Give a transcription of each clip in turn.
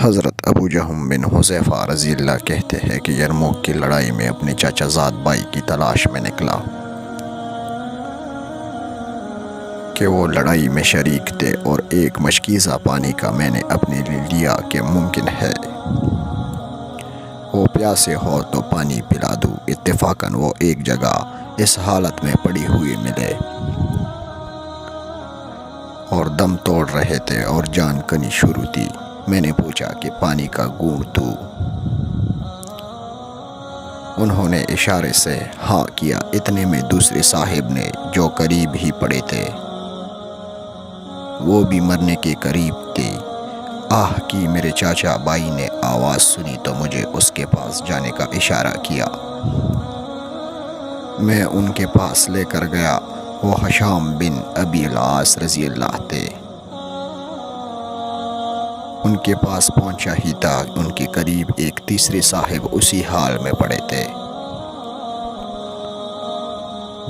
حضرت ابو جہم بن حذیفہ رضی اللہ کہتے ہیں کہ یرموک کی لڑائی میں اپنے چاچا زاد بھائی کی تلاش میں نکلا کہ وہ لڑائی میں شریک تھے، اور ایک مشکیزہ پانی کا میں نے اپنے لیے لیا کہ ممکن ہے وہ پیاسے ہو تو پانی پلا دوں۔ اتفاقاً وہ ایک جگہ اس حالت میں پڑی ہوئی ملے اور دم توڑ رہے تھے اور جان کنی شروع تھی۔ میں نے پوچھا کہ پانی کا گھونٹ دوں؟ انہوں نے اشارے سے ہاں کیا۔ اتنے میں دوسرے صاحب نے، جو قریب ہی پڑے تھے، وہ بھی مرنے کے قریب تھے، آہ کی میرے چاچا بھائی نے آواز سنی تو مجھے اس کے پاس جانے کا اشارہ کیا۔ میں ان کے پاس لے کر گیا۔ وہ ہشام بن ابی العاص رضی اللہ تھے۔ ان کے پاس پہنچا ہی تھا، ان کے قریب ایک تیسرے صاحب اسی حال میں پڑے تھے،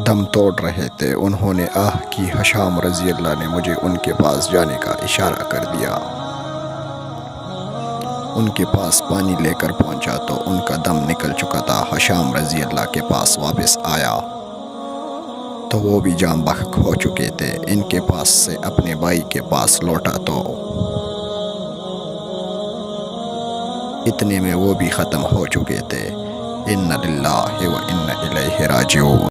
دم توڑ رہے تھے۔ انہوں نے آہ کی۔ ہشام رضی اللہ نے مجھے ان کے پاس جانے کا اشارہ کر دیا۔ ان کے پاس پانی لے کر پہنچا تو ان کا دم نکل چکا تھا۔ ہشام رضی اللہ کے پاس واپس آیا تو وہ بھی جاں بحق ہو چکے تھے۔ ان کے پاس سے اپنے بھائی کے پاس لوٹا تو اتنے میں وہ بھی ختم ہو چکے تھے۔ اِنَّ لِلَّهِ وَإِنَّ إِلَيْهِ رَاجِعُونَ۔